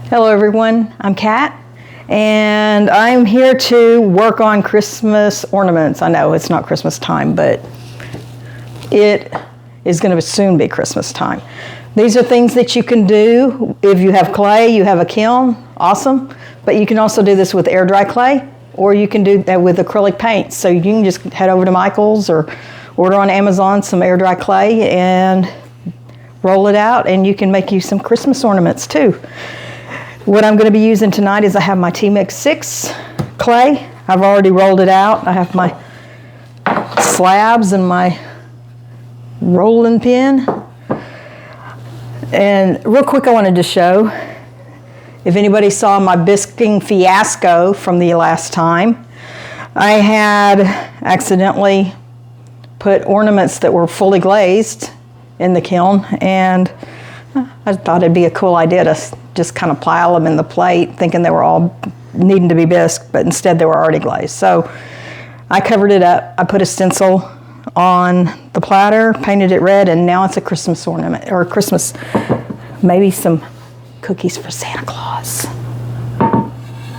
Hello everyone, I'm Kat, and I'm here to work on Christmas ornaments. I know it's not Christmas time, but it is going to soon be Christmas time. These are things that you can do if you have clay, you have a kiln, awesome. But you can also do this with air dry clay, or you can do that with acrylic paints. So you can just head over to Michael's or order on Amazon some air dry clay and roll it out, and you can make you some Christmas ornaments too. What I'm going to be using tonight is I have my T-Mix 6 clay. I've already rolled it out. I have my slabs and my rolling pin. And real quick, I wanted to show, if anybody saw my biscuing fiasco from the last time, I had accidentally put ornaments that were fully glazed in the kiln, and I thought it'd be a cool idea to just kind of pile them in the plate, thinking they were all needing to be bisqued, but instead they were already glazed. So I covered it up. I put a stencil on the platter, painted it red, and now it's a Christmas ornament, or Christmas, maybe some cookies for Santa Claus.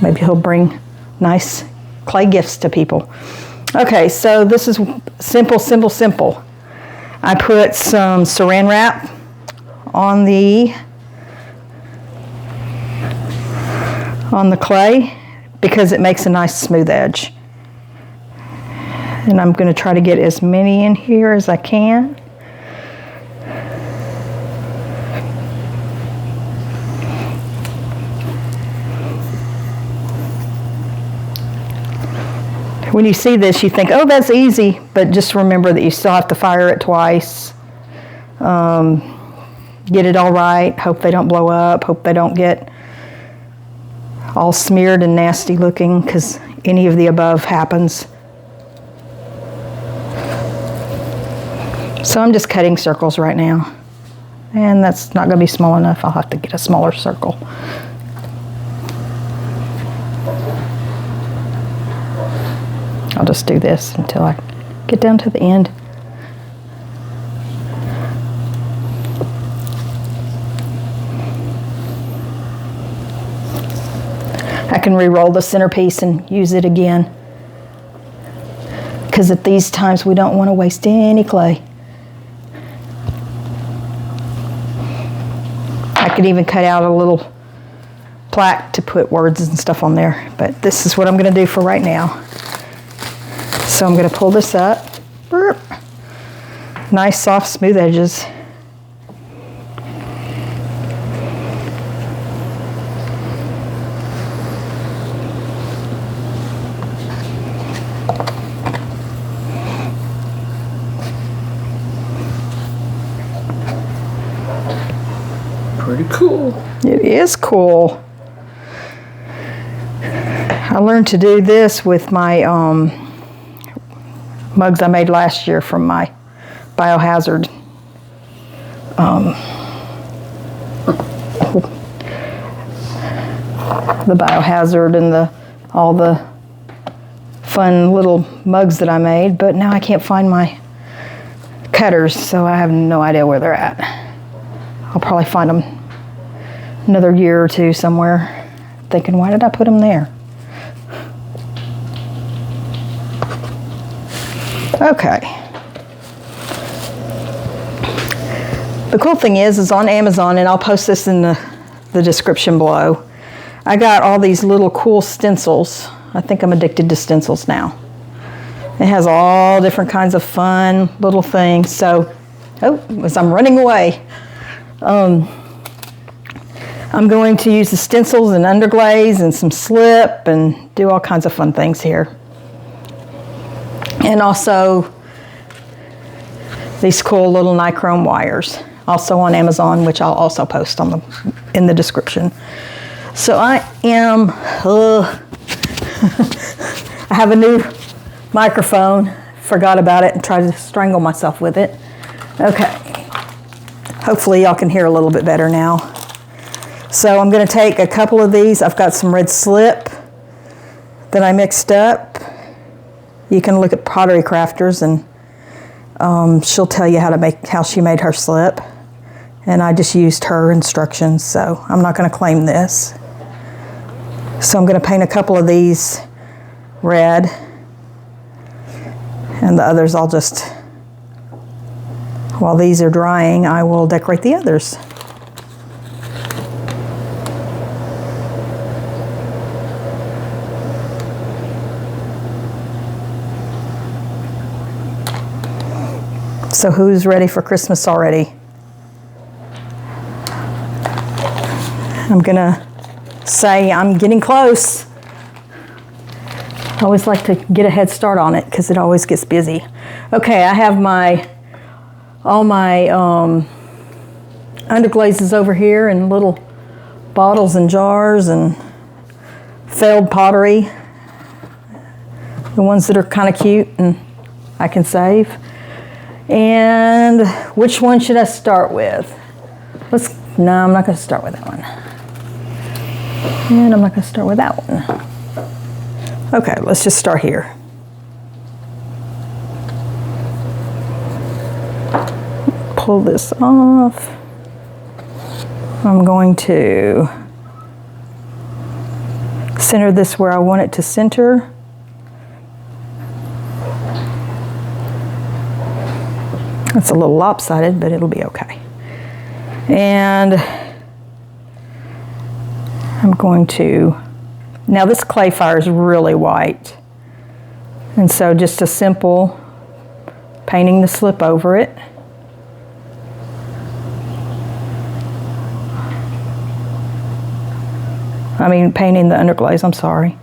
Maybe he'll bring nice clay gifts to people. Okay, so this is simple, simple, simple. I put some saran wrap on the clay because it makes a nice smooth edge. And I'm going to try to get as many in here as I can. When you see this, you think, oh, that's easy, but just remember that you still have to fire it twice. Get it all right, hope they don't blow up, hope they don't get all smeared and nasty looking, because any of the above happens. So I'm just cutting circles right now, and that's not going to be small enough. I'll have to get a smaller circle. I'll just do this until I get down to the end. I can re-roll the centerpiece and use it again, because at these times we don't want to waste any clay. I could even cut out a little plaque to put words and stuff on there, but this is what I'm going to do for right now. So I'm going to pull this up. Burp. Nice, soft, smooth edges. Pretty cool. It is cool. I learned to do this with my mugs I made last year from my biohazard. The biohazard and all the fun little mugs that I made, but now I can't find my cutters, so I have no idea where they're at. I'll probably find them another year or two somewhere, thinking, why did I put them there? Okay. The cool thing is on Amazon, and I'll post this in the description below, I got all these little cool stencils. I think I'm addicted to stencils now. It has all different kinds of fun little things. So, as I'm running away, I'm going to use the stencils and underglaze and some slip and do all kinds of fun things here. And also these cool little nichrome wires, also on Amazon, which I'll also post in the description. So I am, I have a new microphone, forgot about it and tried to strangle myself with it. Okay, hopefully y'all can hear a little bit better now. So I'm going to take a couple of these. I've got some red slip that I mixed up. You can look at Pottery Crafters, and she'll tell you how she made her slip. And I just used her instructions, so I'm not going to claim this. So I'm going to paint a couple of these red, and the others I'll just, while these are drying, I will decorate the others. So who's ready for Christmas already? I'm gonna say I'm getting close. I always like to get a head start on it because it always gets busy. Okay, I have all my underglazes over here in little bottles and jars and failed pottery. The ones that are kind of cute and I can save. And which one should I start with? No, I'm not going to start with that one. And I'm not going to start with that one. Okay, let's just start here. Pull this off. I'm going to center this where I want it to center. It's a little lopsided, but it'll be okay. And I'm going to, now this clay fire is really white. And so just a simple painting the slip over it. I mean, painting the underglaze, I'm sorry.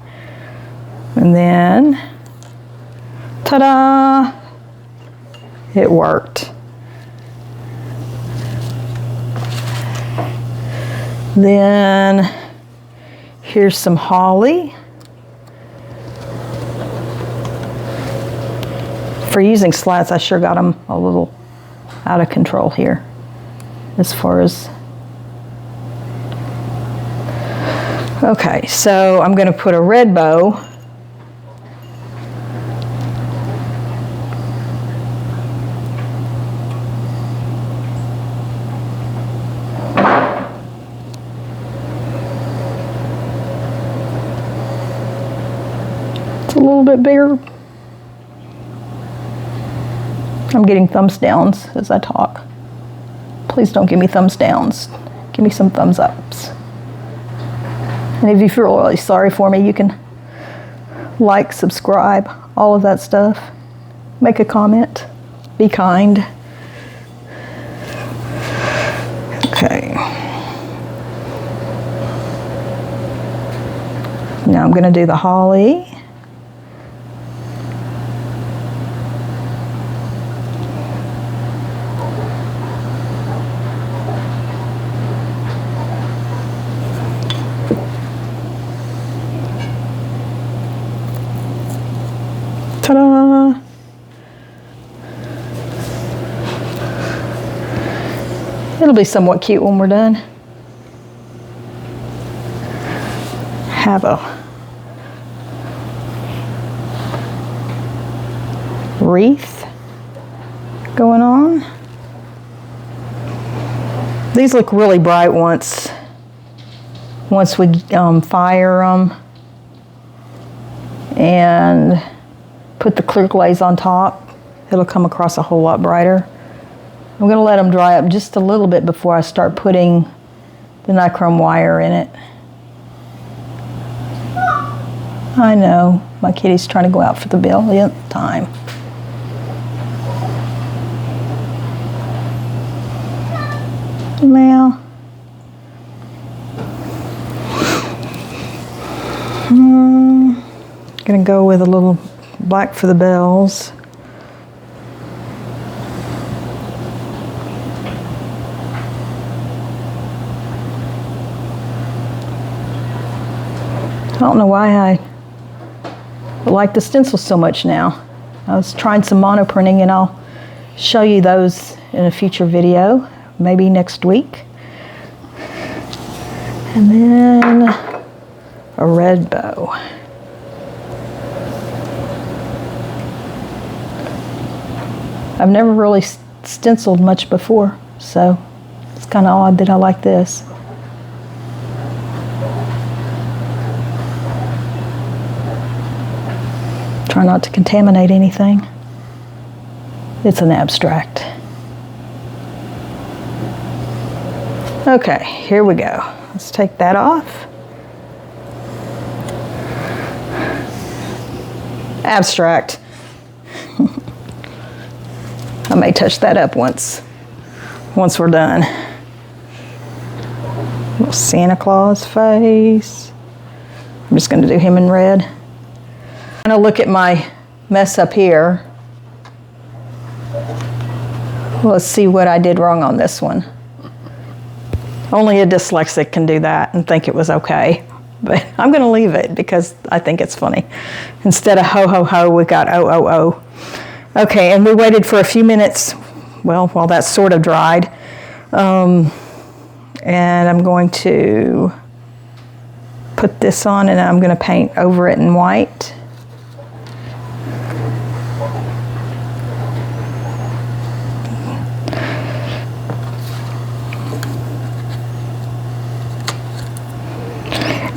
And then, ta-da! It worked. Then here's some holly. For using slats, I sure got them a little out of control here as far as. Okay, so I'm going to put a red bow . A little bit bigger. I'm getting thumbs downs as I talk. Please don't give me thumbs downs. Give me some thumbs ups. And if you feel really sorry for me, you can like, subscribe, all of that stuff. Make a comment. Be kind. Okay. Now I'm going to do the holly. Ta-da! It'll be somewhat cute when we're done. Have a wreath going on. These look really bright once we fire them and put the clear glaze on top. It'll come across a whole lot brighter. I'm going to let them dry up just a little bit before I start putting the nichrome wire in it. I know, my kitty's trying to go out for the billionth time. Meow. Gonna go with a little black for the bells. I don't know why I like the stencil so much now. I was trying some mono printing and I'll show you those in a future video, maybe next week. And then a red bow. I've never really stenciled much before, so it's kind of odd that I like this. Try not to contaminate anything. It's an abstract. Okay, here we go. Let's take that off. Abstract. I may touch that up once we're done. Little Santa Claus face. I'm just going to do him in red. I'm going to look at my mess up here. Let's see what I did wrong on this one. Only a dyslexic can do that and think it was okay. But I'm going to leave it because I think it's funny. Instead of ho, ho, ho, we got o, o, o. Okay, and we waited for a few minutes, well, while that sort of dried. And I'm going to put this on and I'm going to paint over it in white.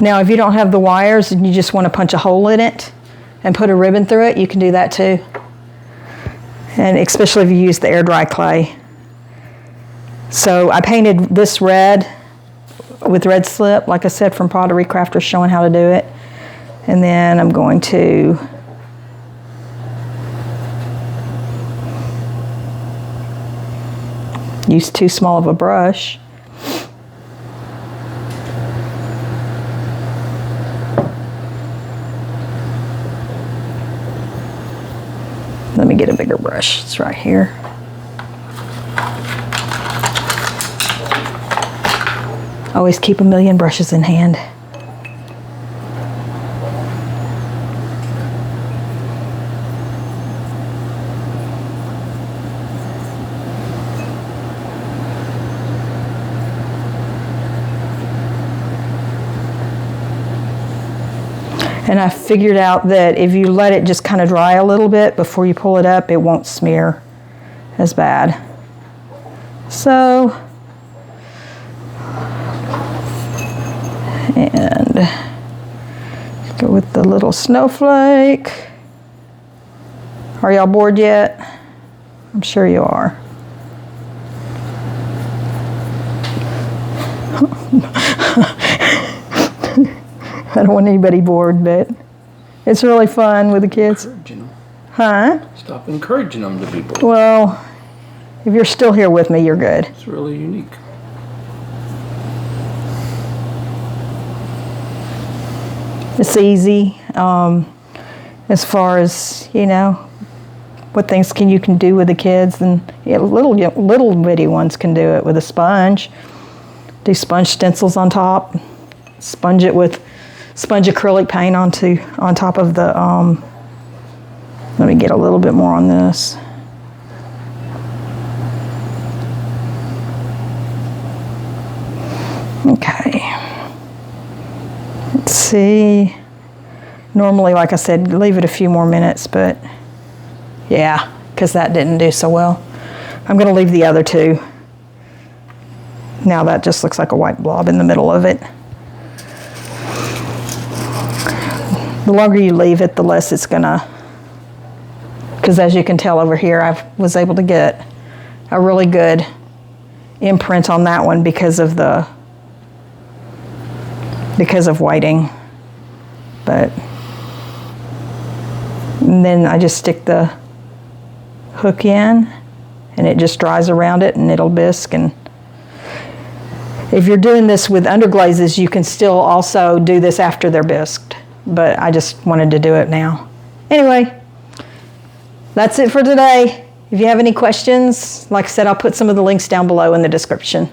Now, if you don't have the wires and you just want to punch a hole in it and put a ribbon through it, you can do that too. And especially if you use the air dry clay. So I painted this red with red slip, like I said, from Pottery Crafters showing how to do it. And then I'm going to use too small of a brush. Let me get a bigger brush. It's right here. Always keep a million brushes in hand. And I figured out that if you let it just kind of dry a little bit before you pull it up, it won't smear as bad. So, and go with the little snowflake. Are y'all bored yet? I'm sure you are. I don't want anybody bored, but it's really fun with the kids. Huh? Stop encouraging them to be bored. Well, if you're still here with me, you're good. It's really unique. It's easy. As far as, you know, what things you can do with the kids, and little bitty ones can do it with a sponge. Do sponge stencils on top. Sponge it with sponge acrylic paint on top of the, let me get a little bit more on this. Okay. Let's see. Normally, like I said, leave it a few more minutes, but yeah, because that didn't do so well. I'm going to leave the other two. Now that just looks like a white blob in the middle of it. The longer you leave it, the less it's gonna, because as you can tell over here, I was able to get a really good imprint on that one because of whiting. But and then I just stick the hook in and it just dries around it and it'll bisque. And if you're doing this with underglazes, you can still also do this after they're bisqued. But I just wanted to do it now. Anyway, that's it for today. If you have any questions, like I said, I'll put some of the links down below in the description.